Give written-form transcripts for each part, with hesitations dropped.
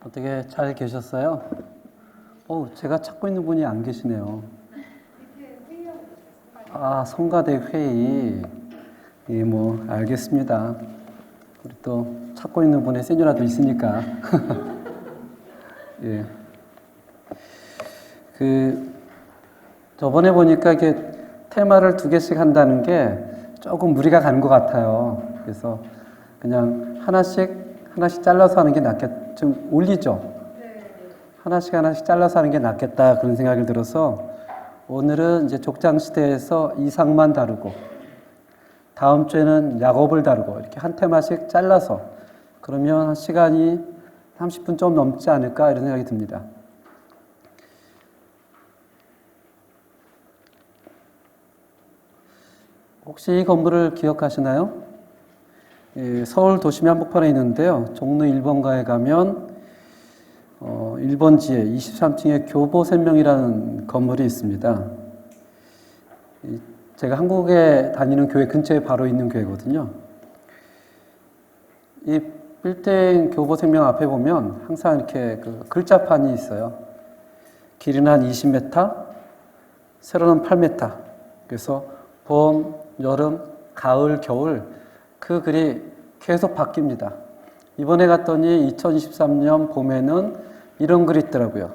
어떻게 잘 계셨어요? 제가 찾고 있는 분이 안 계시네요. 아, 성가대 회의. 예, 뭐, 알겠습니다. 우리 또 찾고 있는 분의 세뇨라도 있으니까. 예. 저번에 보니까 이게 테마를 2개씩 한다는 게 조금 무리가 가는 것 같아요. 그래서 그냥 하나씩 잘라서 하는 게 낫겠, 좀 올리죠? 하나씩 잘라서 하는 게 낫겠다 그런 생각이 들어서 오늘은 이제 족장시대에서 이상만 다루고 다음 주에는 야곱을 다루고 이렇게 한 테마씩 잘라서 그러면 시간이 30분 좀 넘지 않을까 이런 생각이 듭니다. 혹시 이 건물을 기억하시나요? 예, 서울 도심 한복판에 있는데요. 종로 1번가에 가면 1번지에 23층에 교보생명이라는 건물이 있습니다. 제가 한국에 다니는 교회 근처에 바로 있는 교회거든요. 이 빌딩 교보생명 앞에 보면 항상 이렇게 그 글자판이 있어요. 길이는 한 20m, 세로는 8m. 그래서 봄, 여름, 가을, 겨울 그 글이 계속 바뀝니다. 이번에 갔더니 2023년 봄에는 이런 글이 있더라고요.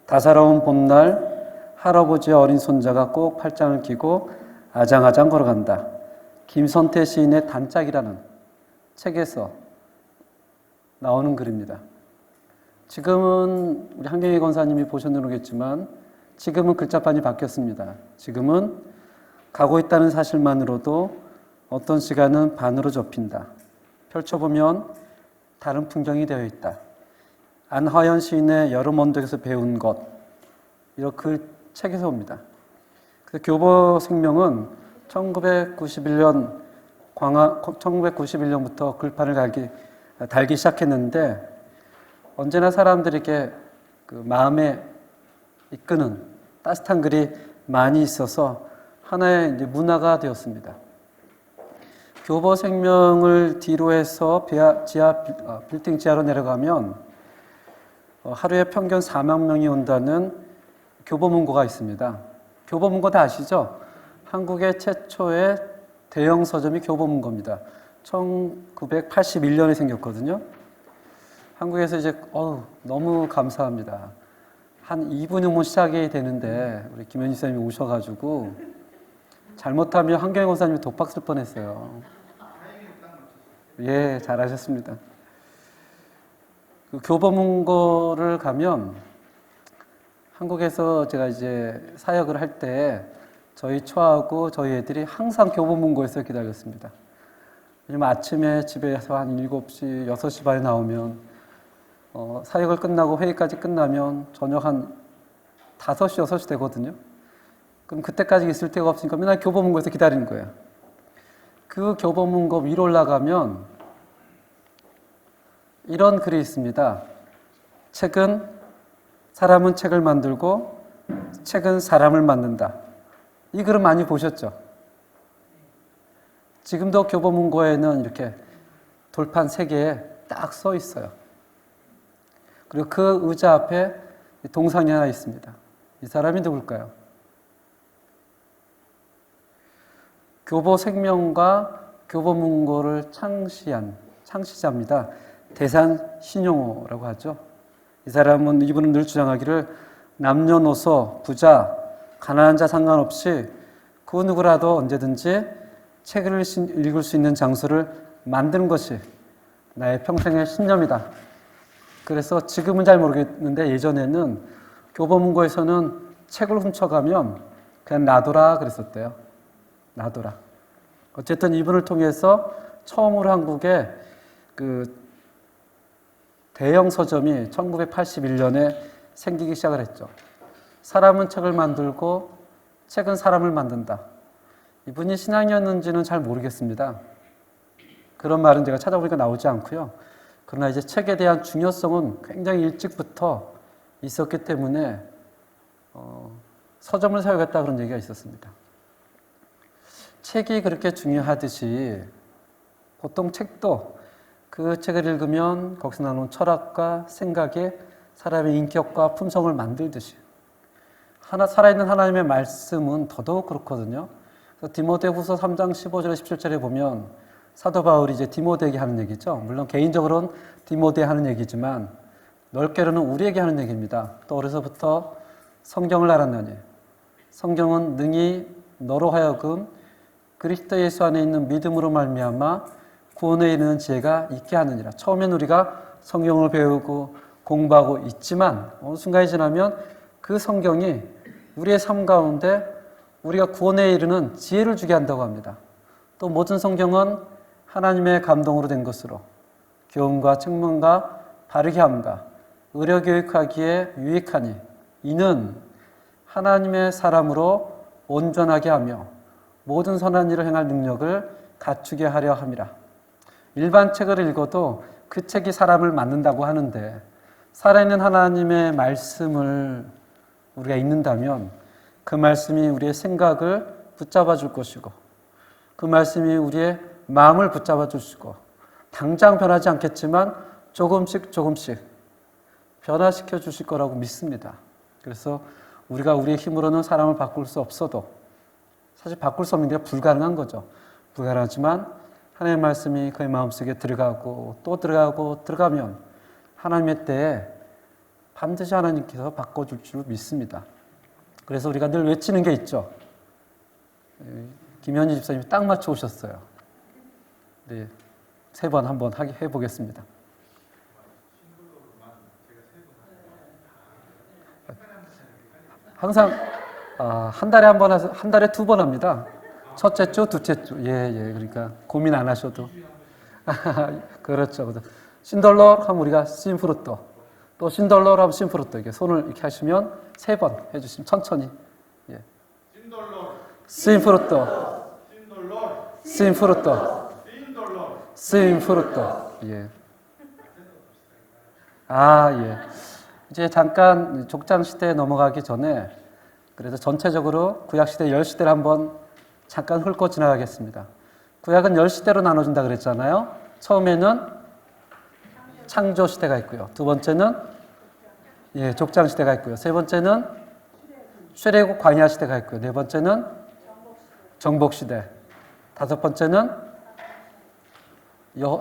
다사로운 봄날 할아버지의 어린 손자가 꼭 팔짱을 끼고 아장아장 걸어간다. 김선태 시인의 단짝이라는 책에서 나오는 글입니다. 지금은 우리 한경희 권사님이 보셨는지 모르겠지만 지금은 글자판이 바뀌었습니다. 지금은 가고 있다는 사실만으로도 어떤 시간은 반으로 접힌다. 펼쳐보면 다른 풍경이 되어 있다. 안화연 시인의 여름 언덕에서 배운 것, 이렇게 그 책에서 옵니다. 그래서 교보생명은 1991년부터 글판을 달기 시작했는데 언제나 사람들에게 그 마음에 이끄는 따뜻한 글이 많이 있어서 하나의 이제 문화가 되었습니다. 교보생명을 뒤로 해서 빌딩 지하로 내려가면 하루에 평균 4만 명이 온다는 교보문고가 있습니다. 교보문고 다 아시죠? 한국의 최초의 대형 서점이 교보문고입니다. 1981년에 생겼거든요. 한국에서 이제 너무 감사합니다. 한 2분 후면 시작이 되는데 우리 김현희 선생님이 오셔가지고 잘못하면 한경희 권사님이 독박 쓸 뻔했어요. 예, 잘하셨습니다. 그 교보문고를 가면 한국에서 제가 이제 사역을 할 때 저희 처하고 저희 애들이 항상 교보문고에서 기다렸습니다. 왜냐면 아침에 집에서 한 7시, 6시 반에 나오면 사역을 끝나고 회의까지 끝나면 저녁 한 5시, 6시 되거든요. 그럼 그때까지 있을 데가 없으니까 맨날 교보문고에서 기다리는 거예요. 그 교보문고 위로 올라가면 이런 글이 있습니다. 사람은 책을 만들고 책은 사람을 만든다. 이 글은 많이 보셨죠? 지금도 교보문고에는 이렇게 돌판 3개에 딱 써 있어요. 그리고 그 의자 앞에 동상이 하나 있습니다. 이 사람이 누굴까요? 교보생명과 교보문고를 창시한 창시자입니다. 대산신용호라고 하죠. 이분은 늘 주장하기를 남녀노소, 부자, 가난한 자 상관없이 그 누구라도 언제든지 책을 읽을 수 있는 장소를 만드는 것이 나의 평생의 신념이다. 그래서 지금은 잘 모르겠는데 예전에는 교보문고에서는 책을 훔쳐가면 그냥 놔둬라 그랬었대요. 놔둬라. 어쨌든 이분을 통해서 처음으로 한국에 그 대형 서점이 1981년에 생기기 시작을 했죠. 사람은 책을 만들고 책은 사람을 만든다. 이분이 신앙이었는지는 잘 모르겠습니다. 그런 말은 제가 찾아보니까 나오지 않고요. 그러나 이제 책에 대한 중요성은 굉장히 일찍부터 있었기 때문에 서점을 세우겠다 그런 얘기가 있었습니다. 책이 그렇게 중요하듯이 보통 책도 그 책을 읽으면 거기서 나오는 철학과 생각이 사람의 인격과 품성을 만들듯이 살아있는 하나님의 말씀은 더더욱 그렇거든요. 그래서 디모데후서 3장 15절에 17절에 보면 사도 바울이 이제 디모데에게 하는 얘기죠. 물론 개인적으로는 디모데에 하는 얘기지만 넓게로는 우리에게 하는 얘기입니다. 또 어려서부터 성경을 알았나니 성경은 능히 너로 하여금 그리스도 예수 안에 있는 믿음으로 말미암아 구원에 이르는 지혜가 있게 하느니라. 처음엔 우리가 성경을 배우고 공부하고 있지만 어느 순간이 지나면 그 성경이 우리의 삶 가운데 우리가 구원에 이르는 지혜를 주게 한다고 합니다. 또 모든 성경은 하나님의 감동으로 된 것으로 교훈과 책망과 바르게 함과 의료 교육하기에 유익하니 이는 하나님의 사람으로 온전하게 하며 모든 선한 일을 행할 능력을 갖추게 하려 함이라. 일반 책을 읽어도 그 책이 사람을 만든다고 하는데 살아있는 하나님의 말씀을 우리가 읽는다면 그 말씀이 우리의 생각을 붙잡아 줄 것이고 그 말씀이 우리의 마음을 붙잡아 주시고 당장 변하지 않겠지만 조금씩 변화시켜 주실 거라고 믿습니다. 그래서 우리가 우리의 힘으로는 사람을 바꿀 수 없어도 사실 바꿀 수 없는 게 불가능한 거죠. 불가능하지만 하나님의 말씀이 그의 마음속에 들어가고 또 들어가면 하나님의 때에 반드시 하나님께서 바꿔줄 줄 믿습니다. 그래서 우리가 늘 외치는 게 있죠. 김현희 집사님이 딱 맞춰 오셨어요. 네, 3번 한번 해보겠습니다. 항상 한 달에 2번 합니다. 첫째 주, 둘째 주. 예. 그러니까 고민 안 하셔도. 그렇죠. 신덜러 하면 우리가 심프루토. 또 신덜러 하면 심프루토. 이렇게 손을 이렇게 하시면 3번 해주시면 천천히. 예. 심프루토. 심프루토. 심프루토. 예. 예. 이제 잠깐 족장 시대에 넘어가기 전에 그래서 전체적으로 구약 시대 10시대를 한번 잠깐 훑고 지나가겠습니다. 구약은 10시대로 나눠진다 그랬잖아요. 처음에는 창조 시대가 있고요. 두 번째는 족장 시대가 있고요. 세 번째는 출애굽 광야 시대가 있고요. 네 번째는 정복 시대. 다섯 번째는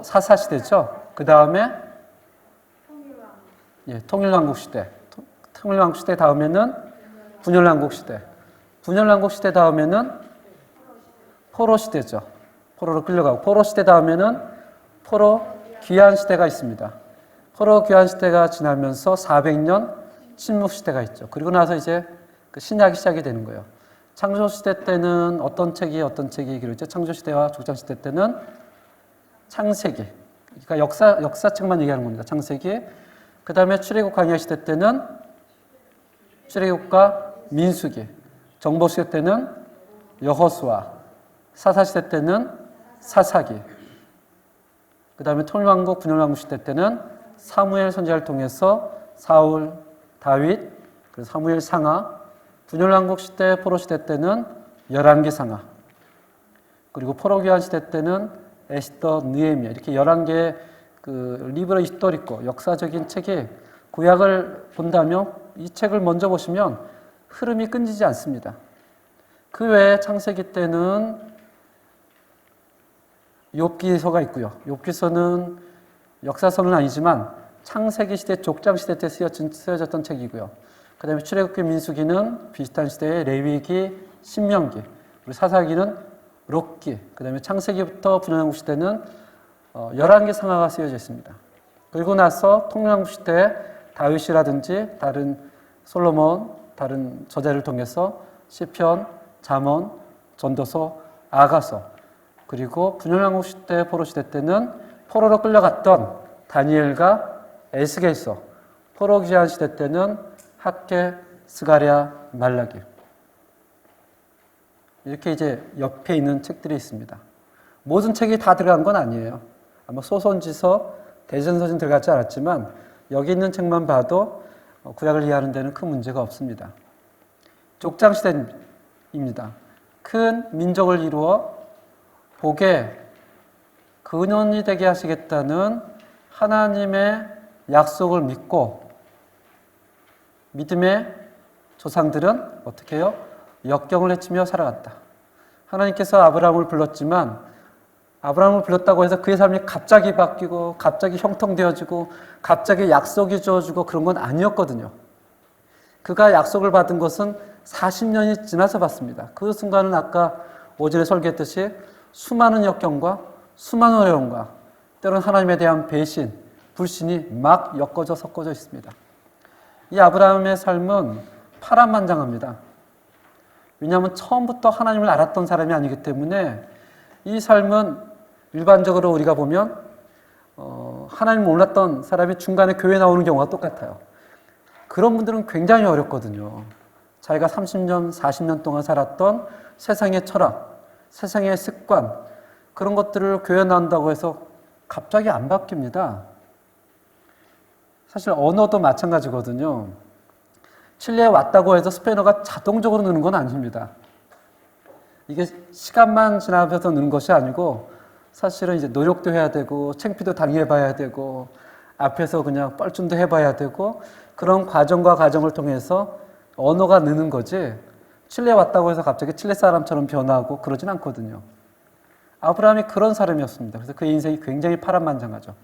사사 시대죠. 그 다음에 통일왕국 시대. 통일왕국 시대 다음에는 분열왕국 시대. 분열왕국 시대 다음에는 포로 시대죠. 포로로 끌려가고 포로 시대 다음에는 포로 귀환 시대가 있습니다. 포로 귀환 시대가 지나면서 400년 침묵 시대가 있죠. 그리고 나서 이제 그 신약이 시작이 되는 거예요. 창조 시대 때는 어떤 책이 기록했죠? 창조 시대와 족장 시대 때는 창세기. 그러니까 역사책만 얘기하는 겁니다. 창세기. 그 다음에 출애굽 광야 시대 때는 출애굽과 민수기. 정복 시대 때는 여호수아. 사사 시대 때는 사사기. 그 다음에 통일왕국, 분열왕국 시대 때는 사무엘 선지자를 통해서 사울, 다윗, 그리고 사무엘 상하. 분열왕국 시대, 포로 시대 때는 열왕기 상하. 그리고 포로 귀환 시대 때는 에스더, 느헤미야. 이렇게 11개의 그 리브로 히스토리코, 역사적인 책이 구약을 본다면 이 책을 먼저 보시면 흐름이 끊이지 않습니다. 그 외에 창세기 때는 욥기서가 있고요. 욥기서는 역사서는 아니지만 창세기 시대, 족장 시대 때 쓰여졌던 책이고요. 그 다음에 출애굽기, 민수기는 비슷한 시대의 레위기, 신명기, 그리고 사사기는 록기, 그 다음에 창세기부터 분열왕국 시대는 11개 상하가 쓰여져 있습니다. 그리고 나서 통일왕국 시대에 다윗이라든지 다른 솔로몬, 다른 저자를 통해서 시편, 잠언, 전도서, 아가서, 그리고 분열왕국 시대, 포로 시대 때는 포로로 끌려갔던 다니엘과 에스겔서, 포로 귀환 시대 때는 학개, 스가랴, 말라기. 이렇게 이제 옆에 있는 책들이 있습니다. 모든 책이 다 들어간 건 아니에요. 아마 소선지서, 대전서진 들어가지 않았지만 여기 있는 책만 봐도 구약을 이해하는 데는 큰 문제가 없습니다. 족장 시대입니다. 큰 민족을 이루어 복의 근원이 되게 하시겠다는 하나님의 약속을 믿고 믿음의 조상들은 어떻게 해요? 역경을 헤치며 살아갔다. 하나님께서 아브라함을 불렀지만 아브라함을 불렀다고 해서 그의 삶이 갑자기 바뀌고 갑자기 형통되어지고 갑자기 약속이 주어지고 그런 건 아니었거든요. 그가 약속을 받은 것은 40년이 지나서 받습니다. 그 순간은 아까 오전에 설계했듯이 수많은 역경과 수많은 어려움과 때로는 하나님에 대한 배신, 불신이 막 엮어져 섞어져 있습니다. 이 아브라함의 삶은 파란만장합니다. 왜냐하면 처음부터 하나님을 알았던 사람이 아니기 때문에 이 삶은 일반적으로 우리가 보면 하나님을 몰랐던 사람이 중간에 교회 나오는 경우가 똑같아요. 그런 분들은 굉장히 어렵거든요. 자기가 30년, 40년 동안 살았던 세상의 철학, 세상의 습관, 그런 것들을 교회 나온다고 해서 갑자기 안 바뀝니다. 사실 언어도 마찬가지거든요. 칠레에 왔다고 해서 스페인어가 자동적으로 느는 건 아닙니다. 이게 시간만 지나면서 느는 것이 아니고 사실은 이제 노력도 해야 되고 창피도 당해봐야 되고 앞에서 그냥 뻘쭘도 해봐야 되고 그런 과정과 과정을 통해서 언어가 느는 거지 칠레에 왔다고 해서 갑자기 칠레 사람처럼 변하고 그러진 않거든요. 아브라함이 그런 사람이었습니다. 그래서 그의 인생이 굉장히 파란만장하죠.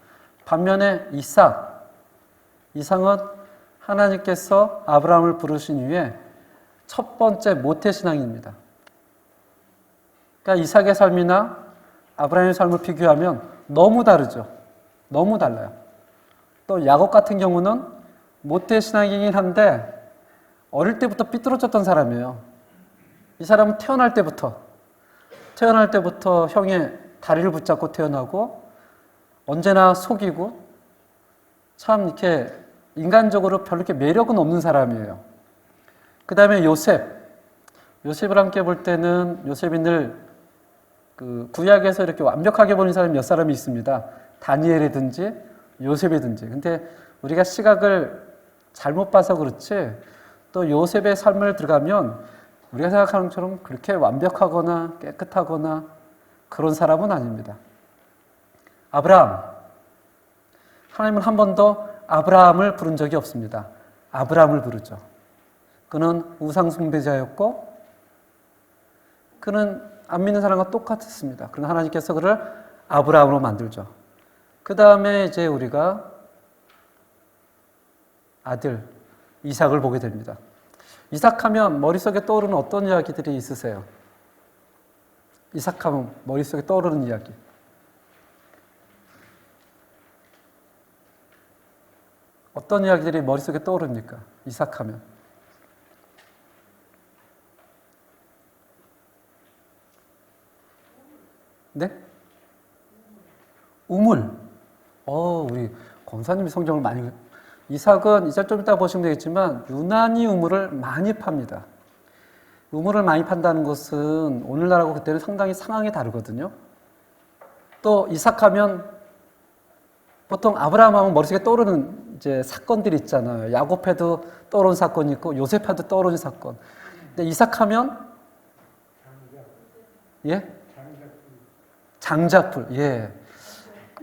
반면에 이상은 하나님께서 아브라함을 부르신 이후에 첫 번째 모태신앙입니다. 그러니까 이삭의 삶이나 아브라함의 삶을 비교하면 너무 다르죠. 너무 달라요. 또 야곱 같은 경우는 모태신앙이긴 한데 어릴 때부터 삐뚤어졌던 사람이에요. 이 사람은 태어날 때부터 형의 다리를 붙잡고 태어나고 언제나 속이고 참 이렇게 인간적으로 별로 이렇게 매력은 없는 사람이에요. 그 다음에 요셉을 함께 볼 때는 요셉이 늘 그 구약에서 이렇게 완벽하게 보는 사람이 몇 사람이 있습니다. 다니엘이든지 요셉이든지. 근데 우리가 시각을 잘못 봐서 그렇지 또 요셉의 삶을 들어가면 우리가 생각하는 것처럼 그렇게 완벽하거나 깨끗하거나 그런 사람은 아닙니다. 아브라함. 하나님은 한 번도 아브라함을 부른 적이 없습니다. 아브라함을 부르죠. 그는 우상숭배자였고 그는 안 믿는 사람과 똑같았습니다. 그러나 하나님께서 그를 아브라함으로 만들죠. 그 다음에 이제 우리가 아들 이삭을 보게 됩니다. 이삭하면 머릿속에 떠오르는 어떤 이야기들이 있으세요? 이삭하면 머릿속에 떠오르는 이야기. 어떤 이야기들이 머릿속에 떠오릅니까? 이삭하면. 네? 우물. 우리 권사님이 성경을 많이 이삭은 이제 좀 이따 보시면 되겠지만 유난히 우물을 많이 팝니다. 우물을 많이 판다는 것은 오늘날하고 그때는 상당히 상황이 다르거든요. 또 이삭하면 보통 아브라함 하면 머릿속에 떠오르는 이제 사건들이 있잖아요. 야곱해도 떠오르는 사건이 있고 요셉해도 떠오르는 사건. 근데 이삭하면 예? 장자풀. 예.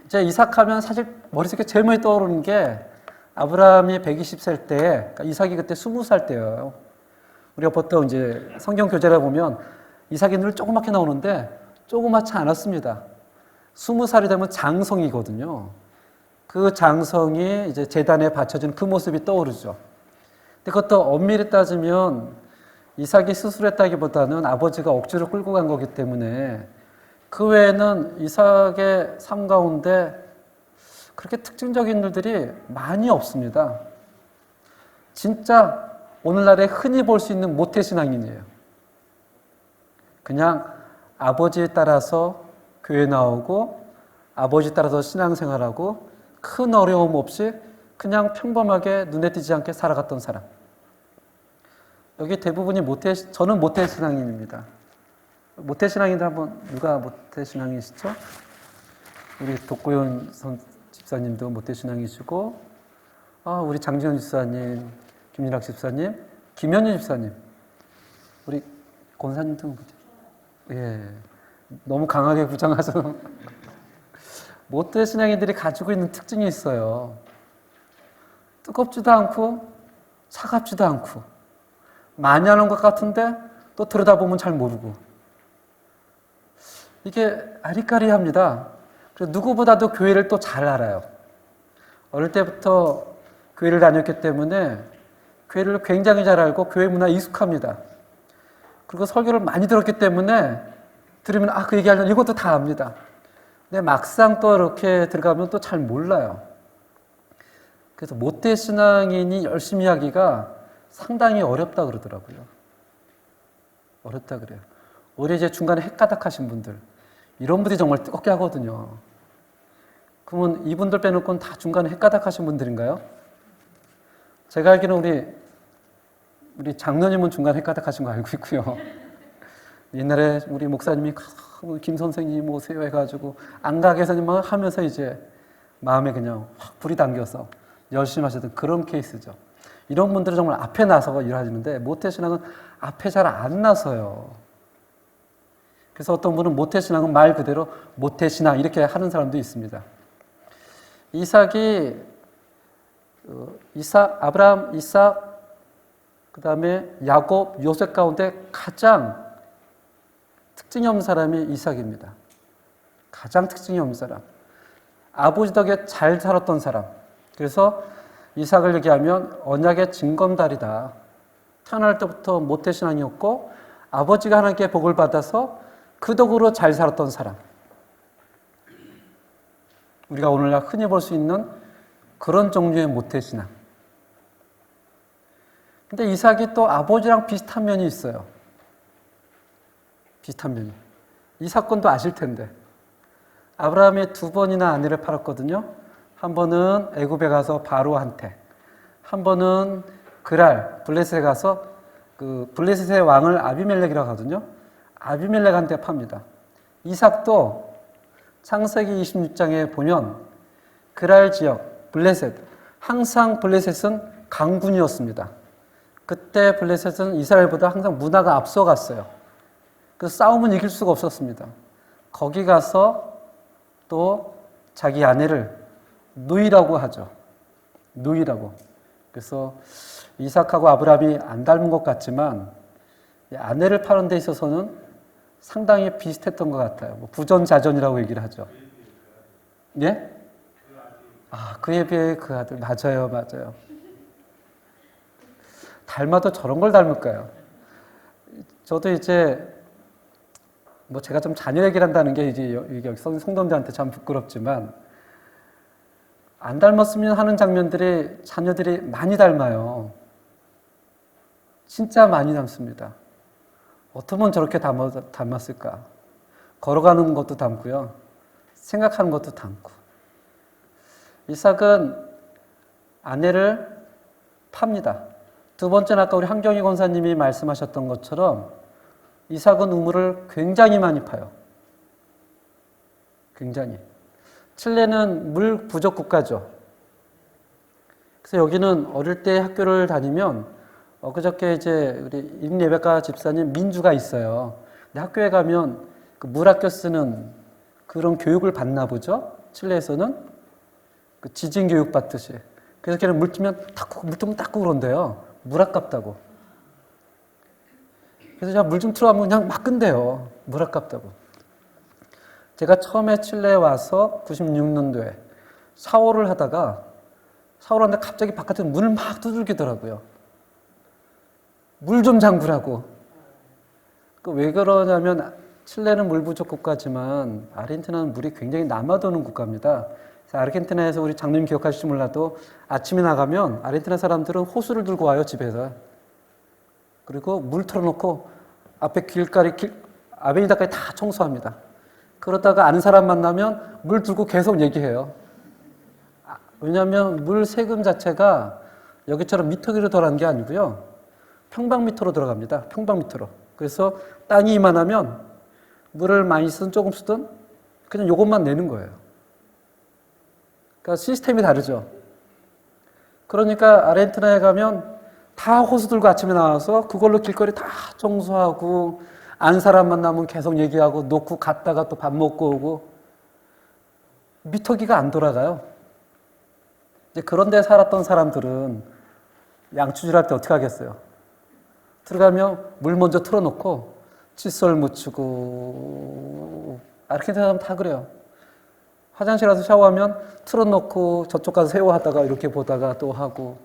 이제 이삭하면 사실 머릿속에 제일 많이 떠오르는 게 아브라함이 120살 때, 그러니까 이삭이 그때 20살 때예요. 우리가 보통 이제 성경 교재를 보면 이삭이 늘 조그맣게 나오는데 조그맣지 않았습니다. 20살이 되면 장성이거든요. 그 장성이 이제 제단에 바쳐진 그 모습이 떠오르죠. 근데 그것도 엄밀히 따지면 이삭이 스스로 했다기보다는 아버지가 억지로 끌고 간 거기 때문에 그 외에는 이삭의 삶 가운데 그렇게 특징적인 일들이 많이 없습니다. 진짜 오늘날에 흔히 볼 수 있는 모태신앙인이에요. 그냥 아버지에 따라서 교회 나오고 아버지 따라서 신앙생활하고 큰 어려움 없이 그냥 평범하게 눈에 띄지 않게 살아갔던 사람. 여기 대부분이 저는 모태신앙인입니다. 모태신앙인들 한번 누가 모태신앙이시죠? 우리 독고현 집사님도 모태신앙이시고 우리 장지현 집사님, 김윤학 집사님, 김현희 집사님, 우리 권사님도 예, 너무 강하게 부정하셔서 모태 신앙인들이 가지고 있는 특징이 있어요. 뜨겁지도 않고 차갑지도 않고 많이 하는 것 같은데 또 들여다보면 잘 모르고 이게 아리까리합니다. 그래서 누구보다도 교회를 또 잘 알아요. 어릴 때부터 교회를 다녔기 때문에 교회를 굉장히 잘 알고 교회 문화에 익숙합니다. 그리고 설교를 많이 들었기 때문에 들으면 그 얘기하려면 이것도 다 압니다. 근데 막상 또 이렇게 들어가면 또 잘 몰라요. 그래서 모태 신앙인이 열심히 하기가 상당히 어렵다 그러더라고요. 어렵다 그래요. 오히려 이제 중간에 헷가닥하신 분들, 이런 분들이 정말 뜨겁게 하거든요. 그러면 이분들 빼놓고는 다 중간에 헷가닥하신 분들인가요? 제가 알기로는 우리 장로님은 중간에 헷가닥하신 거 알고 있고요. 옛날에 우리 목사님이 김 선생님 오세요 해가지고 안 가게 해서만 하면서 이제 마음에 그냥 확 불이 당겨서 열심히 하셨던 그런 케이스죠. 이런 분들은 정말 앞에 나서고 일하시는데 모태신앙은 앞에 잘 안 나서요. 그래서 어떤 분은 모태신앙은 말 그대로 모태신앙 이렇게 하는 사람도 있습니다. 아브라함, 이삭, 그 다음에 야곱, 요셉 가운데 가장 특징이 없는 사람이 이삭입니다. 가장 특징이 없는 사람. 아버지 덕에 잘 살았던 사람. 그래서 이삭을 얘기하면 언약의 징검다리다. 태어날 때부터 모태신앙이었고 아버지가 하나님께 복을 받아서 그 덕으로 잘 살았던 사람. 우리가 오늘날 흔히 볼 수 있는 그런 종류의 모태신앙. 근데 이삭이 또 아버지랑 비슷한 면이 있어요. 비슷한 면이. 이 사건도 아실 텐데. 아브라함이 2번이나 아내를 팔았거든요. 한 번은 애굽에 가서 바로한테, 한 번은 그랄, 블레셋에 가서 그 블레셋의 왕을 아비멜렉이라고 하거든요. 아비멜렉한테 팝니다. 이삭도 창세기 26장에 보면 그랄 지역, 블레셋, 항상 블레셋은 강군이었습니다. 그때 블레셋은 이스라엘보다 항상 문화가 앞서갔어요. 그래서 싸움은 이길 수가 없었습니다. 거기 가서 또 자기 아내를 누이라고 하죠. 누이라고. 그래서 이삭하고 아브라함이 안 닮은 것 같지만 아내를 파는 데 있어서는 상당히 비슷했던 것 같아요. 부전자전이라고 얘기를 하죠. 예? 그에 비해 그 아들. 맞아요, 맞아요. 닮아도 저런 걸 닮을까요? 저도 이제 제가 좀 자녀 얘기를 한다는 게 이제 성도들한테 참 부끄럽지만 안 닮았으면 하는 장면들이 자녀들이 많이 닮아요. 진짜 많이 닮습니다. 어쩌면 저렇게 닮았을까? 걸어가는 것도 닮고요. 생각하는 것도 닮고. 이삭은 아내를 팝니다. 2번째는 아까 우리 한경희 권사님이 말씀하셨던 것처럼 이삭은 우물을 굉장히 많이 파요. 굉장히. 칠레는 물 부족 국가죠. 그래서 여기는 어릴 때 학교를 다니면 그저께 이제 우리 임예배과 집사님 민주가 있어요. 근데 학교에 가면 그 물학교 쓰는 그런 교육을 받나 보죠. 칠레에서는 그 지진 교육 받듯이. 그래서 걔는 물 뜨면 닦고 그런대요. 물 아깝다고. 그래서 제가 물 좀 틀어가면 그냥 막 끈대요. 물 아깝다고. 제가 처음에 칠레에 와서 96년도에 샤워를 하는데 갑자기 바깥에 문을 막 두들기더라고요. 물 좀 잠그라고. 왜 그러냐면 칠레는 물 부족 국가지만 아르헨티나는 물이 굉장히 남아도는 국가입니다. 아르헨티나에서 우리 장로님 기억하실지 몰라도 아침에 나가면 아르헨티나 사람들은 호수를 들고 와요, 집에서. 그리고 물 틀어놓고 앞에 아베니다까지 다 청소합니다. 그러다가 아는 사람 만나면 물 들고 계속 얘기해요. 왜냐하면 물 세금 자체가 여기처럼 미터기로 들어가는 게 아니고요. 평방미터로 들어갑니다. 평방미터로. 그래서 땅이 이만하면 물을 많이 쓰든 조금 쓰든 그냥 요것만 내는 거예요. 그러니까 시스템이 다르죠. 그러니까 아르헨티나에 가면 다 호수 들고 아침에 나와서 그걸로 길거리 다 청소하고 아는 사람 만나면 계속 얘기하고 놓고 갔다가 또 밥 먹고 오고 미터기가 안 돌아가요. 이제 그런 데 살았던 사람들은 양치질 할 때 어떻게 하겠어요? 들어가면 물 먼저 틀어놓고 칫솔 묻히고 이렇게 사람 다 그래요. 화장실 가서 샤워하면 틀어놓고 저쪽 가서 세워하다가 이렇게 보다가 또 하고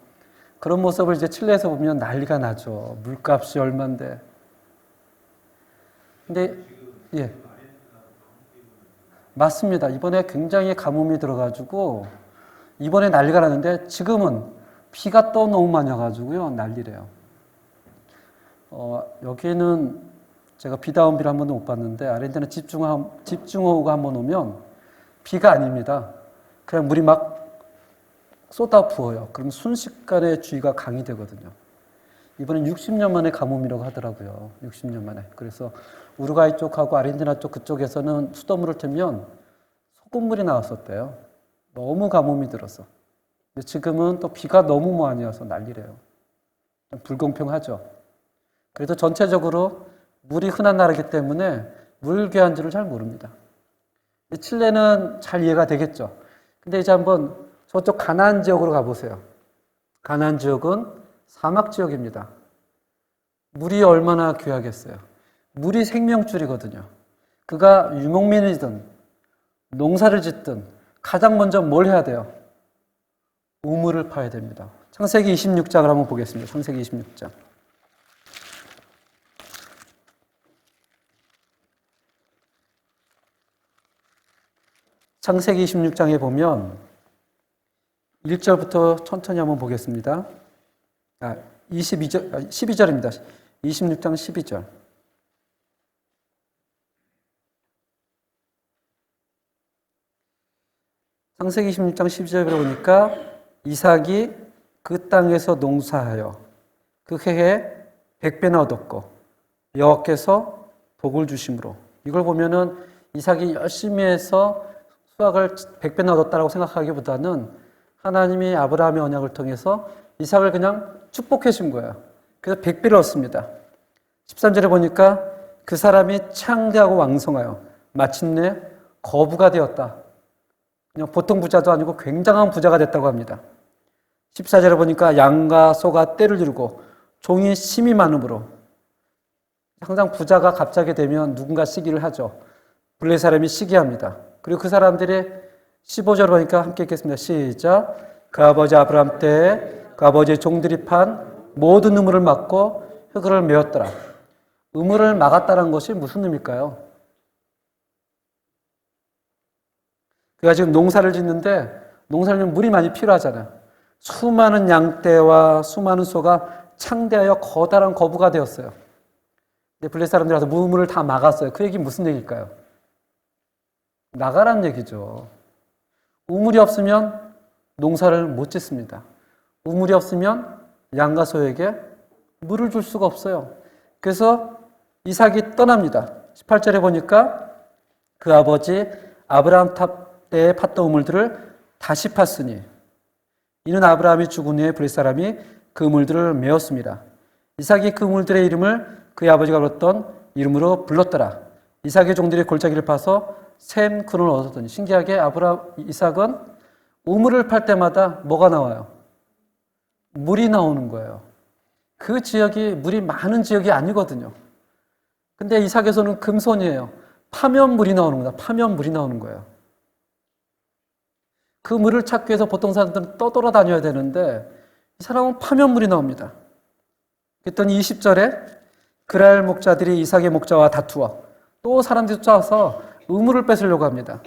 그런 모습을 이제 칠레에서 보면 난리가 나죠. 물값이 얼만데. 근데 예, 맞습니다. 이번에 굉장히 가뭄이 들어가지고 이번에 난리가 나는데 지금은 비가 또 너무 많이 와가지고요 난리래요. 여기는 제가 비다운비를 한 번도 못 봤는데 아르헨티나 집중호우가 한 번 오면 비가 아닙니다. 그냥 물이 막 쏟아 부어요. 그럼 순식간에 주의가 강이 되거든요. 이번엔 60년 만에 가뭄이라고 하더라고요. 60년 만에. 그래서 우루과이 쪽하고 아르헨티나 쪽 그쪽에서는 수돗물을 틀면 소금물이 나왔었대요. 너무 가뭄이 들어서. 근데 지금은 또 비가 너무 많이 와서 난리래요. 불공평하죠. 그래도 전체적으로 물이 흔한 나라이기 때문에 물 귀한지를 잘 모릅니다. 칠레는 잘 이해가 되겠죠. 근데 이제 한번 저쪽 가나안 지역으로 가보세요. 가나안 지역은 사막 지역입니다. 물이 얼마나 귀하겠어요. 물이 생명줄이거든요. 그가 유목민이든 농사를 짓든 가장 먼저 뭘 해야 돼요? 우물을 파야 됩니다. 창세기 26장을 한번 보겠습니다. 창세기 26장. 창세기 26장에 보면 1절부터 천천히 한번 보겠습니다. 12절입니다. 26장 12절. 창세기 26장 12절에 보니까 이삭이 그 땅에서 농사하여 그 해에 100배나 얻었고 여호와께서 복을 주심으로 이걸 보면은 이삭이 열심히 해서 수확을 100배나 얻었다라고 생각하기보다는 하나님이 아브라함의 언약을 통해서 이삭을 그냥 축복해 준 거예요. 그래서 100배를 얻습니다. 13절에 보니까 그 사람이 창대하고 왕성하여 마침내 거부가 되었다. 그냥 보통 부자도 아니고 굉장한 부자가 됐다고 합니다. 14절에 보니까 양과 소가 떼를 이루고 종이 심이 많으므로 항상 부자가 갑자기 되면 누군가 시기를 하죠. 블레 사람이 시기합니다. 그리고 그 사람들이 15절 보니까 함께 읽겠습니다. 시작. 그 아버지 아브라함 때에 그 아버지의 종들이 판 모든 우물을 막고 흙을 메웠더라. 우물을 막았다는 것이 무슨 의미일까요? 그가 지금 농사를 짓는데 농사를 물이 많이 필요하잖아요. 수많은 양떼와 수많은 소가 창대하여 커다란 거부가 되었어요. 근데 블레 사람들이 와서 우물을 다 막았어요. 그 얘기 무슨 얘기일까요? 나가란 얘기죠. 우물이 없으면 농사를 못 짓습니다. 우물이 없으면 양과 소에게 물을 줄 수가 없어요. 그래서 이삭이 떠납니다. 18절에 보니까 그 아버지 아브라함 때에 팠던 우물들을 다시 팠으니 이는 아브라함이 죽은 후에 블레 사람이 그 우물들을 메웠습니다. 이삭이 그 우물들의 이름을 그의 아버지가 불렀던 이름으로 불렀더라. 이삭의 종들이 골짜기를 파서 샘 근원을 얻었더니 신기하게 이삭은 우물을 팔 때마다 뭐가 나와요? 물이 나오는 거예요. 그 지역이 물이 많은 지역이 아니거든요. 근데 이삭에서는 금손이에요. 파면 물이 나오는 거다. 파면 물이 나오는 거예요. 그 물을 찾기 위해서 보통 사람들은 떠돌아다녀야 되는데 이 사람은 파면 물이 나옵니다. 그랬더니 20절에 그랄 목자들이 이삭의 목자와 다투어 또 사람들이 쫓아와서 우물을 뺏으려고 합니다.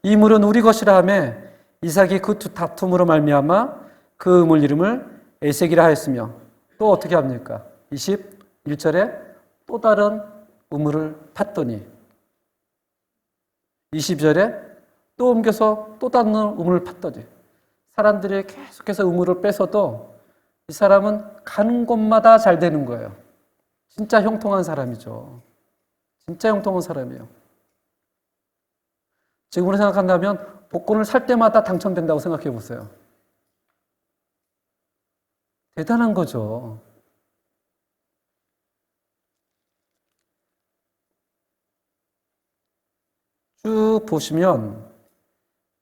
이 물은 우리 것이라 하며 이삭이 그 다툼으로 말미암아 그 우물 이름을 에색이라 하였으며 또 어떻게 합니까? 21절에 또 다른 우물을 팠더니 20절에 또 옮겨서 또 다른 우물을 팠더니 사람들이 계속해서 우물을 뺏어도 이 사람은 가는 곳마다 잘 되는 거예요. 진짜 형통한 사람이죠. 진짜 형통한 사람이에요. 지금으로 생각한다면 복권을 살 때마다 당첨된다고 생각해 보세요. 대단한 거죠. 쭉 보시면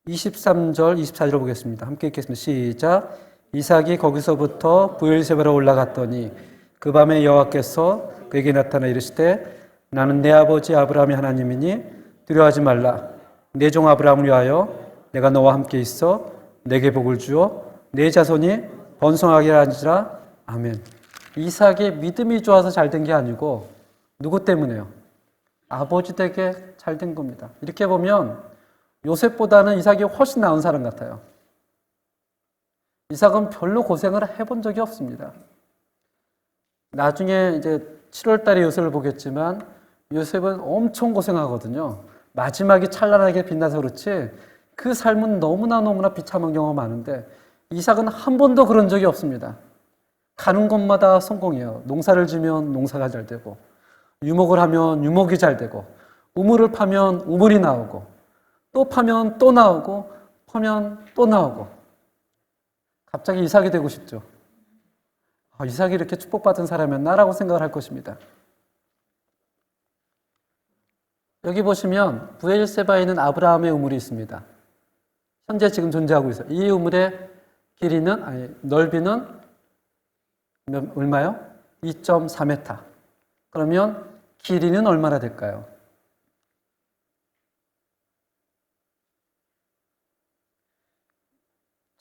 23절, 24절 보겠습니다. 함께 읽겠습니다. 시작. 이삭이 거기서부터 브엘세바로 올라갔더니 그 밤에 여호와께서 그에게 나타나 이르시되 나는 내 아버지 아브라함의 하나님이니 두려워하지 말라. 내 종 아브라함을 위하여 내가 너와 함께 있어 내게 복을 주어 내 자손이 번성하게 하리라. 아멘. 이삭이 믿음이 좋아서 잘 된 게 아니고 누구 때문에요? 아버지 댁에 잘 된 겁니다. 이렇게 보면 요셉보다는 이삭이 훨씬 나은 사람 같아요. 이삭은 별로 고생을 해본 적이 없습니다. 나중에 이제 7월 달에 요셉을 보겠지만 요셉은 엄청 고생하거든요. 마지막이 찬란하게 빛나서 그렇지 그 삶은 너무나 비참한 경우가 많은데 이삭은 한 번도 그런 적이 없습니다. 가는 곳마다 성공해요. 농사를 지면 농사가 잘 되고 유목을 하면 유목이 잘 되고 우물을 파면 우물이 나오고 또 파면 또 나오고 파면 또 나오고 갑자기 이삭이 되고 싶죠. 이삭이 이렇게 축복받은 사람이었나 라고 생각을 할 것입니다. 여기 보시면 브엘세바에 있는 아브라함의 우물이 있습니다. 현재 지금 존재하고 있어요. 이 우물의 넓이는 얼마요? 2.4m. 그러면 길이는 얼마나 될까요?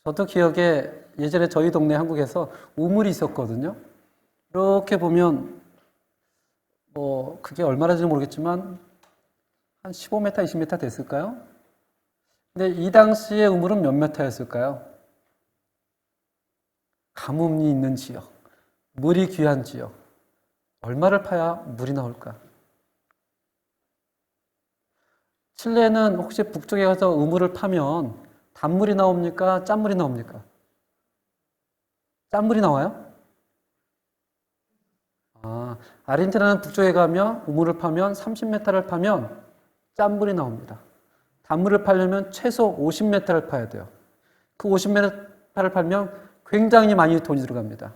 저도 기억에 예전에 저희 동네 한국에서 우물이 있었거든요. 이렇게 보면 그게 얼마나 되는지 모르겠지만 한 15m, 20m 됐을까요? 근데 이 당시의 우물은 몇 m였을까요? 가뭄이 있는 지역, 물이 귀한 지역, 얼마를 파야 물이 나올까? 칠레는 혹시 북쪽에 가서 우물을 파면 단물이 나옵니까? 짠물이 나옵니까? 짠물이 나와요? 아르헨티나는 북쪽에 가면 우물을 파면 30m를 파면 짠물이 나옵니다. 단물을 팔려면 최소 50m를 파야 돼요. 그 50m를 팔면 굉장히 많이 돈이 들어갑니다.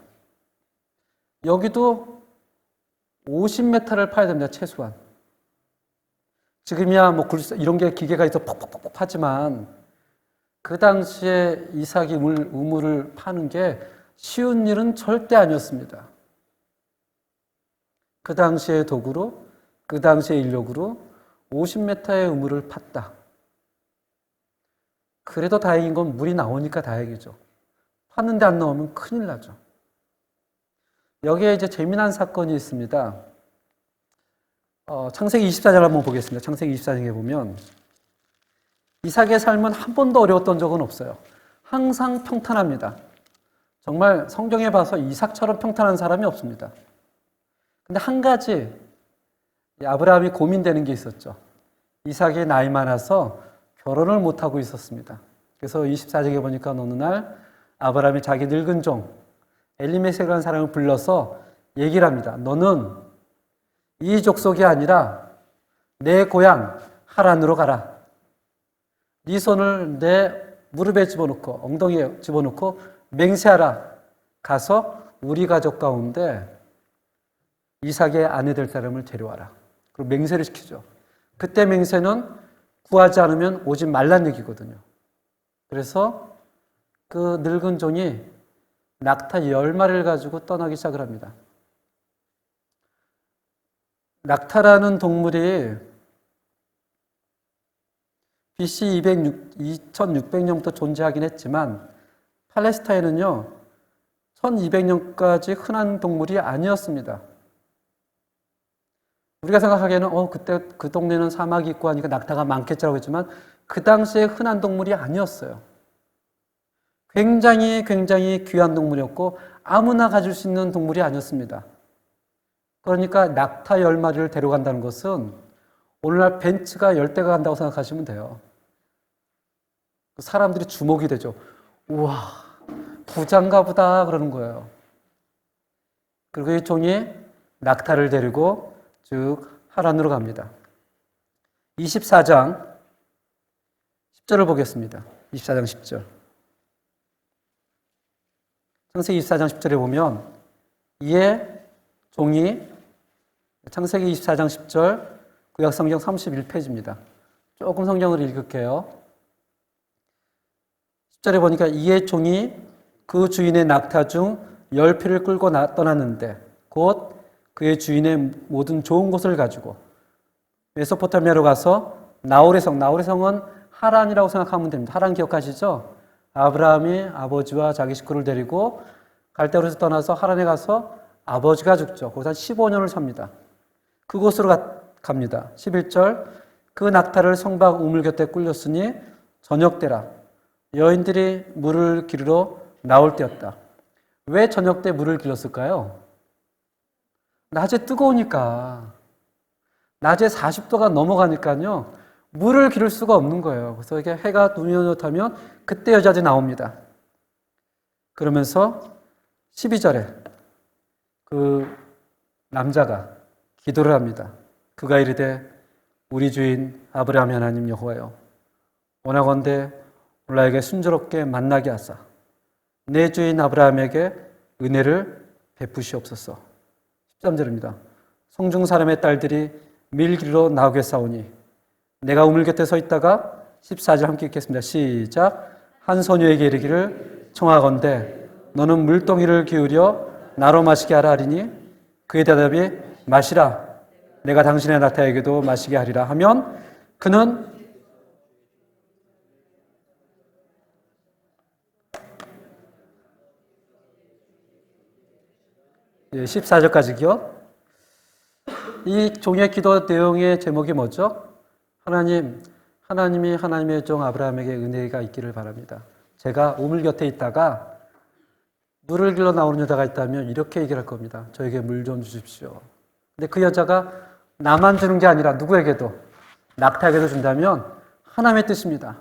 여기도 50m를 파야 됩니다. 최소한. 지금이야 이런 게 기계가 있어 퍽퍽퍽 하지만 그 당시에 이삭이 우물을 파는 게 쉬운 일은 절대 아니었습니다. 그 당시의 도구로, 그 당시의 인력으로 50m의 우물을 팠다. 그래도 다행인 건 물이 나오니까 다행이죠. 팠는데 안 나오면 큰일 나죠. 여기에 이제 재미난 사건이 있습니다. 창세기 24장 한번 보겠습니다. 창세기 24장에 보면 이삭의 삶은 한 번도 어려웠던 적은 없어요. 항상 평탄합니다. 정말 성경에 봐서 이삭처럼 평탄한 사람이 없습니다. 근데 한 가지 아브라함이 고민되는 게 있었죠. 이삭이 나이 많아서 결혼을 못하고 있었습니다. 그래서 24장에 보니까 어느 날 아브라함이 자기 늙은 종 엘리메섹이라는 사람을 불러서 얘기를 합니다. 너는 이 족속이 아니라 내 고향 하란으로 가라. 네 손을 내 무릎에 집어넣고 엉덩이에 집어넣고 맹세하라. 가서 우리 가족 가운데 이삭의 아내 될 사람을 데려와라. 그리고 맹세를 시키죠. 그때 맹세는 구하지 않으면 오지 말란 얘기거든요. 그래서 그 늙은 종이 낙타 10마리를 가지고 떠나기 시작을 합니다. 낙타라는 동물이 BC 2600년부터 존재하긴 했지만 팔레스타인은요 1200년까지 흔한 동물이 아니었습니다. 우리가 생각하기에는 그때 그 동네는 사막이 있고 하니까 낙타가 많겠지라고 했지만 그 당시에 흔한 동물이 아니었어요. 굉장히 귀한 동물이었고 아무나 가질 수 있는 동물이 아니었습니다. 그러니까 낙타 10마리를 데려간다는 것은 오늘날 벤츠가 10대가 간다고 생각하시면 돼요. 사람들이 주목이 되죠. 우와, 부자인가 보다 그러는 거예요. 그리고 이 종이 낙타를 데리고 쭉 하란으로 갑니다. 24장 10절을 보겠습니다. 24장 10절. 창세기 24장 10절에 보면 이에 종이 창세기 24장 10절 구약성경 31페이지입니다. 조금 성경을 읽을게요. 10절에 보니까 이에 종이 그 주인의 낙타 중 10피를 끌고 떠났는데 곧 그의 주인의 모든 좋은 것을 가지고 메소포타미아로 가서 나홀의 성, 나홀의 성은 하란이라고 생각하면 됩니다. 하란 기억하시죠? 아브라함이 아버지와 자기 식구를 데리고 갈대아우르에서 떠나서 하란에 가서 아버지가 죽죠. 거기서 15년을 삽니다. 그곳으로 갑니다. 11절 그 낙타를 성박 우물 곁에 꿀렸으니 저녁 때라 여인들이 물을 기르러 나올 때였다. 왜 저녁 때 물을 길렀을까요? 낮에 뜨거우니까. 낮에 40도가 넘어가니까요. 물을 기를 수가 없는 거예요. 그래서 이게 해가 눈이 좋다면 그때 여자들이 나옵니다. 그러면서 12절에 그 남자가 기도를 합니다. 그가 이르되 우리 주인 아브라함의 하나님 여호와여 원하건대 오늘 나에게 순조롭게 만나게 하사 내 주인 아브라함에게 은혜를 베푸시옵소서. 13절입니다. 성중 사람의 딸들이 밀 기르러 나오겠사오니 내가 우물 곁에 서 있다가 14절 함께 읽겠습니다. 시작. 한 소녀에게 이르기를 청하건대 너는 물동이를 기울여 나로 마시게 하라 하리니 그의 대답이 마시라 내가 당신의 낙타에게도 마시게 하리라 하면 그는 14절까지요. 이 종의 기도 내용의 제목이 뭐죠? 하나님이 하나님의 종 아브라함에게 은혜가 있기를 바랍니다. 제가 우물 곁에 있다가 물을 길러 나오는 여자가 있다면 이렇게 얘기를 할 겁니다. 저에게 물 좀 주십시오. 근데 그 여자가 나만 주는 게 아니라 누구에게도 낙타에게도 준다면 하나님의 뜻입니다.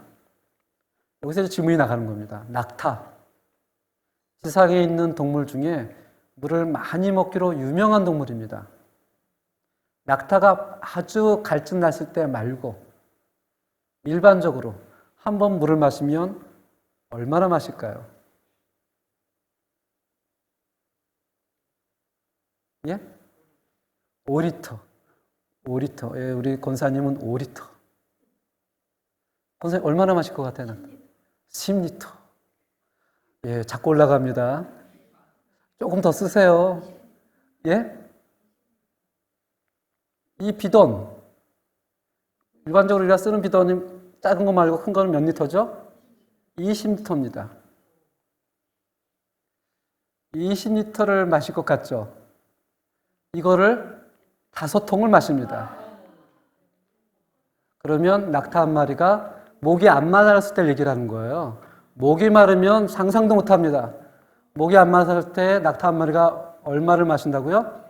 여기서 질문이 나가는 겁니다. 낙타. 세상에 있는 동물 중에 물을 많이 먹기로 유명한 동물입니다. 낙타가 아주 갈증 났을 때 말고 일반적으로 한 번 물을 마시면 얼마나 마실까요? 예? 5리터. 5리터. 예, 우리 권사님은 5리터. 권사님 얼마나 마실 것 같아요? 10리터. 예, 자꾸 올라갑니다. 조금 더 쓰세요. 예? 이 비돈. 일반적으로 우리가 쓰는 비돈이 작은 거 말고 큰 거는 몇 리터죠? 20리터입니다. 20리터를 마실 것 같죠? 이거를 5통을 마십니다. 그러면 낙타 한 마리가 목이 안 마르았을 때 얘기를 하는 거예요. 목이 마르면 상상도 못 합니다. 목이 안 마르을 때 낙타 한 마리가 얼마를 마신다고요?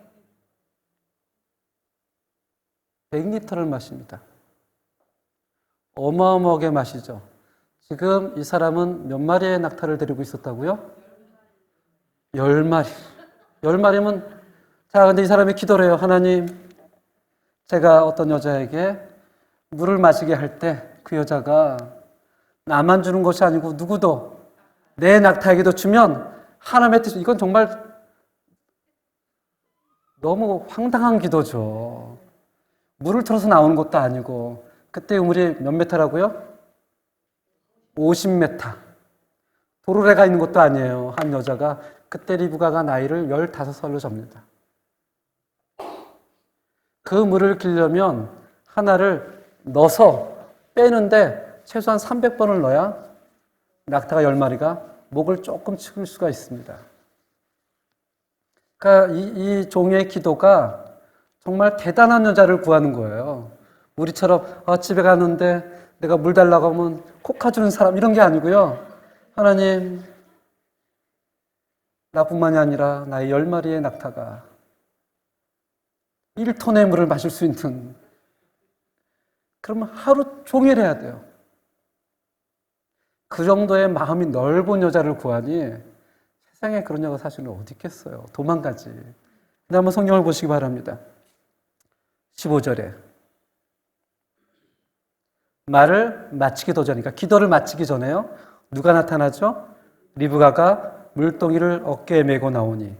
100리터를 마십니다. 어마어마하게 마시죠. 지금 이 사람은 몇 마리의 낙타를 데리고 있었다고요? 10마리. 10마리면 자, 근데 이 사람이 기도를 해요. 하나님, 제가 어떤 여자에게 물을 마시게 할 때 그 여자가 나만 주는 것이 아니고 누구도 내 낙타에게도 주면 하나님의 뜻이 이건 정말 너무 황당한 기도죠. 물을 틀어서 나오는 것도 아니고 그때 우물이 몇 메타라고요? 50m. 도로래가 있는 것도 아니에요. 한 여자가 그때 리브가가 나이를 15살로 접니다. 그 물을 길려면 하나를 넣어서 빼는데 최소한 300번을 넣어야 낙타가 10마리가 목을 조금 치울 수가 있습니다. 그러니까 이 종의 기도가 정말 대단한 여자를 구하는 거예요. 우리처럼 집에 가는데 내가 물 달라고 하면 콕카주는 사람 이런 게 아니고요. 하나님, 나뿐만이 아니라 나의 10마리의 낙타가 1톤의 물을 마실 수 있는 그러면 하루 종일 해야 돼요. 그 정도의 마음이 넓은 여자를 구하니 세상에 그런 여자 사실은 어디 있겠어요. 도망가지. 근데 한번 성경을 보시기 바랍니다. 15절에 말을 마치기도 전이니까 기도를 마치기 전에요. 누가 나타나죠? 리브가가 물동이를 어깨에 메고 나오니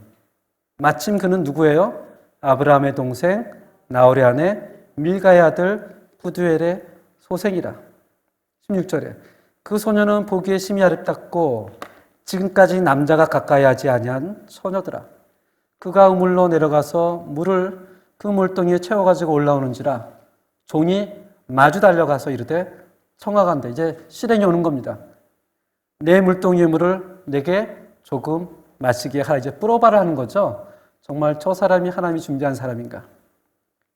마침 그는 누구예요? 아브라함의 동생 나홀의 아내 밀가의 아들 푸두엘의 소생이라. 16절에 그 소녀는 보기에 심히 아름답고 지금까지 남자가 가까이 하지 아니한 소녀더라. 그가 우물로 내려가서 물을 그 물동이에 채워가지고 올라오는지라 종이 마주 달려가서 이르되 청하간대. 이제 실행이 오는 겁니다. 내 물동이의 물을 내게 조금 마시게 하라. 이제 뿌려봐라 하는 거죠. 정말 저 사람이 하나님이 준비한 사람인가.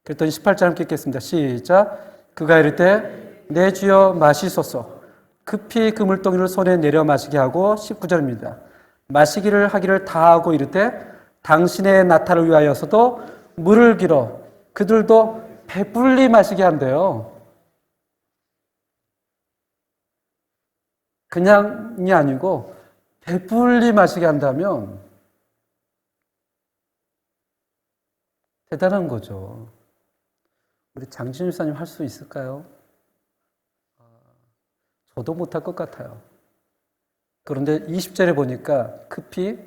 그랬더니 18절 함께 읽겠습니다. 시작. 그가 이르되 내 주여 마시소서. 급히 그 물동이를 손에 내려 마시게 하고 19절입니다. 마시기를 하기를 다하고 이르되 당신의 나타를 위하여서도 물을 길어 그들도 배불리 마시게 한대요. 그냥이 아니고 배불리 마시게 한다면 대단한 거죠. 우리 장진우 사님 할 수 있을까요? 저도 못할 것 같아요. 그런데 20절에 보니까 급히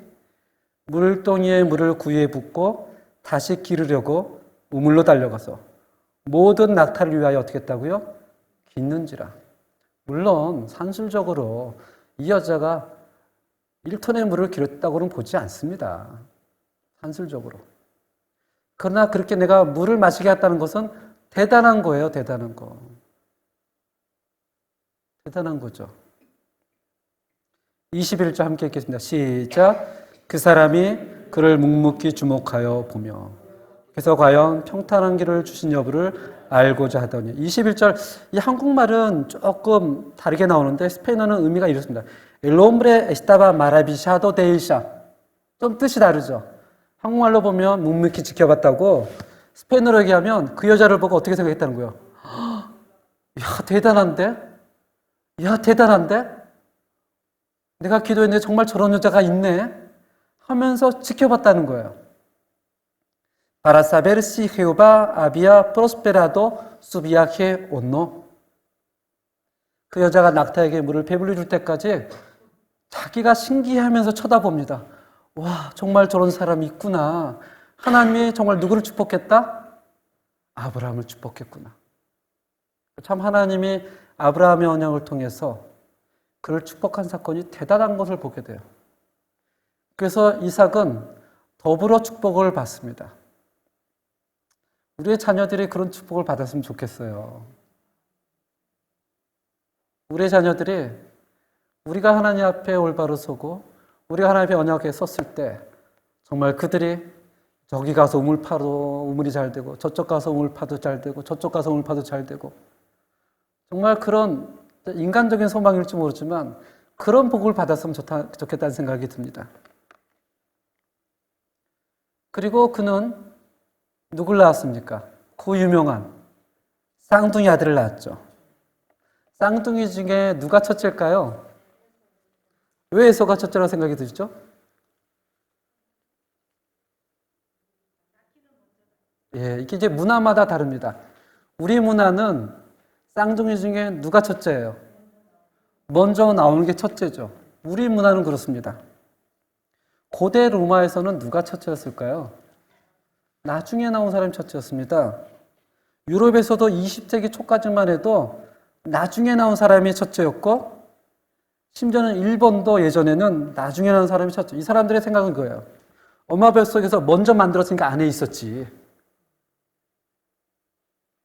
물동이에 물을 구유에 붓고 다시 기르려고 우물로 달려가서 모든 낙타를 위하여 어떻게 했다고요? 깃는지라. 물론 산술적으로 이 여자가 1톤의 물을 기르었다고는 보지 않습니다. 산술적으로. 그러나 그렇게 내가 물을 마시게 했다는 것은 대단한 거예요. 대단한 거. 대단한 거죠. 21절 함께 읽겠습니다. 시작. 그 사람이 그를 묵묵히 주목하여 보며 그래서 과연 평탄한 길을 주신 여부를 알고자 하더니 21절 이 한국말은 조금 다르게 나오는데 스페인어는 의미가 이렇습니다. El hombre estaba maravillado de ella. 좀 뜻이 다르죠. 한국말로 보면 묵묵히 지켜봤다고 스페인어로 얘기하면 그 여자를 보고 어떻게 생각했다는 거예요. 야 대단한데? 야 대단한데? 내가 기도했는데 정말 저런 여자가 있네 하면서 지켜봤다는 거예요. Para saber si Jehová había prosperado su viaje o no. 그 여자가 낙타에게 물을 배불리 줄 때까지 자기가 신기해하면서 쳐다봅니다. 와, 정말 저런 사람이 있구나. 하나님이 정말 누구를 축복했다? 아브라함을 축복했구나. 참 하나님이 아브라함의 언약을 통해서 그를 축복한 사건이 대단한 것을 보게 돼요. 그래서 이삭은 더불어 축복을 받습니다. 우리의 자녀들이 그런 축복을 받았으면 좋겠어요. 우리의 자녀들이 우리가 하나님 앞에 올바로 서고 우리가 하나님 앞에 언약에 섰을 때 정말 그들이 저기 가서 우물 파도 우물이 잘 되고 저쪽 가서 우물 파도 잘 되고 저쪽 가서 우물 파도 잘 되고 정말 그런 인간적인 소망일지 모르지만 그런 복을 받았으면 좋겠다는 생각이 듭니다. 그리고 그는 누굴 낳았습니까? 그 유명한 쌍둥이 아들을 낳았죠. 쌍둥이 중에 누가 첫째일까요? 왜 에서가 첫째라고 생각이 드시죠? 예, 이게 이제 문화마다 다릅니다. 우리 문화는 쌍둥이 중에 누가 첫째예요? 먼저 나오는 게 첫째죠. 우리 문화는 그렇습니다. 고대 로마에서는 누가 첫째였을까요? 나중에 나온 사람이 첫째였습니다. 유럽에서도 20세기 초까지만 해도 나중에 나온 사람이 첫째였고 심지어는 일본도 예전에는 나중에 나온 사람이 첫째. 이 사람들의 생각은 그거예요. 엄마 뱃속에서 먼저 만들었으니까 안에 있었지.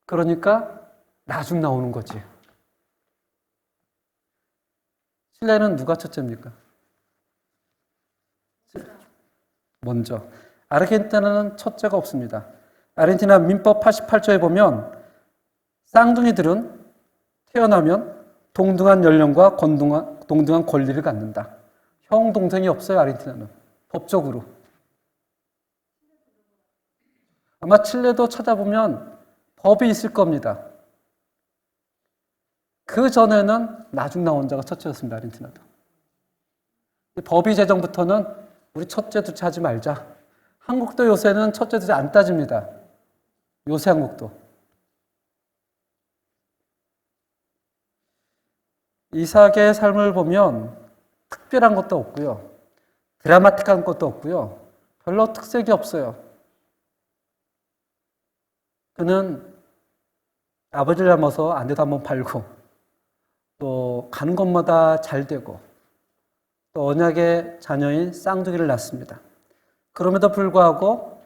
그러니까 나중 나오는 거지. 칠레는 누가 첫째입니까? 먼저. 아르헨티나는 첫째가 없습니다. 아르헨티나 민법 88조에 보면 쌍둥이들은 태어나면 동등한 연령과 동등한 권리를 갖는다. 형, 동생이 없어요, 아르헨티나는. 법적으로. 아마 칠레도 찾아보면 법이 있을 겁니다. 그 전에는 나중 나온 자가 첫째였습니다, 아르헨티나도. 법이 제정부터는 우리 첫째, 둘째 하지 말자. 한국도 요새는 첫째, 둘째 안 따집니다. 요새 한국도. 이삭의 삶을 보면 특별한 것도 없고요. 드라마틱한 것도 없고요. 별로 특색이 없어요. 그는 아버지를 닮아서 아내도 한번 팔고 또 가는 곳마다 잘 되고 또 언약의 자녀인 쌍둥이를 낳습니다. 그럼에도 불구하고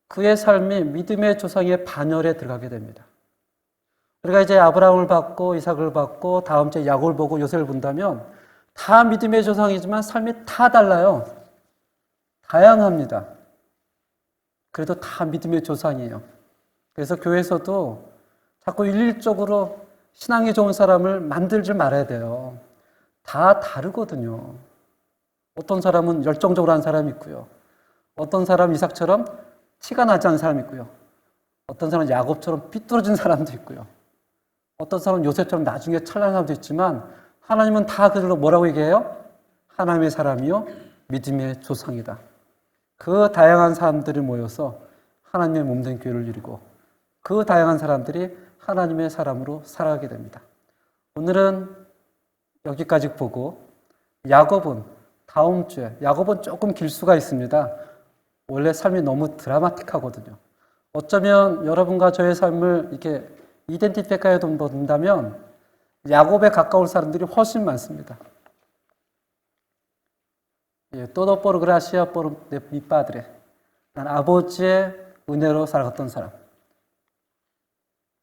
그의 삶이 믿음의 조상의 반열에 들어가게 됩니다. 우리가 이제 아브라함을 받고 이삭을 받고 다음 주에 야곱을 보고 요셉을 본다면 다 믿음의 조상이지만 삶이 다 달라요. 다양합니다. 그래도 다 믿음의 조상이에요. 그래서 교회에서도 자꾸 일률적으로 신앙이 좋은 사람을 만들지 말아야 돼요. 다 다르거든요. 어떤 사람은 열정적으로 하는 사람이 있고요. 어떤 사람은 이삭처럼 티가 나지 않는 사람이 있고요. 어떤 사람은 야곱처럼 삐뚤어진 사람도 있고요. 어떤 사람은 요셉처럼 나중에 찬란한 사람도 있지만 하나님은 다 그들로 뭐라고 얘기해요? 하나님의 사람이요 믿음의 조상이다. 그 다양한 사람들이 모여서 하나님의 몸된 교회를 이루고 그 다양한 사람들이 하나님의 사람으로 살아가게 됩니다. 오늘은 여기까지 보고 야곱은 다음 주에 야곱은 조금 길 수가 있습니다. 원래 삶이 너무 드라마틱하거든요. 어쩌면 여러분과 저의 삶을 이렇게 이덴티피카해 본다면 야곱에 가까울 사람들이 훨씬 많습니다. Todo por gracia por mi padre. 난 아버지의 은혜로 살아갔던 사람.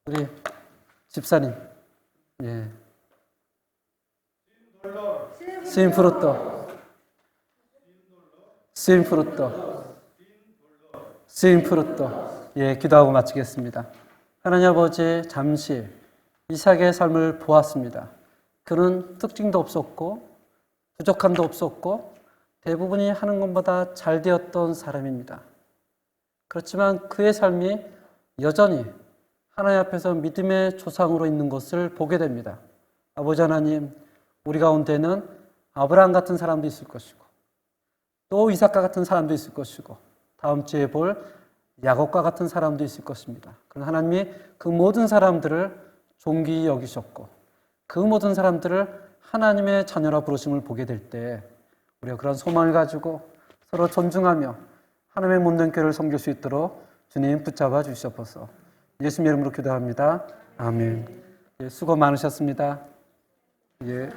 우리 집사님, 예. Sin fruto. Sin fruto. Sin fruto. 예, 기도하고 마치겠습니다. 하나님 아버지, 잠시 이삭의 삶을 보았습니다. 그는 특징도 없었고 부족함도 없었고 대부분이 하는 것보다 잘 되었던 사람입니다. 그렇지만 그의 삶이 여전히 하나님 앞에서 믿음의 조상으로 있는 것을 보게 됩니다. 아버지 하나님, 우리 가운데는 아브라함 같은 사람도 있을 것이고 또 이삭과 같은 사람도 있을 것이고 다음 주에 볼 야곱과 같은 사람도 있을 것입니다. 그러나 하나님이 그 모든 사람들을 존귀히 여기셨고 그 모든 사람들을 하나님의 자녀라 부르심을 보게 될 때 우리가 그런 소망을 가지고 서로 존중하며 하나님의 몸된 교회를 섬길 수 있도록 주님 붙잡아 주시옵소서. 예수님 이름으로 기도합니다. 아멘. 예, 수고 많으셨습니다. 예.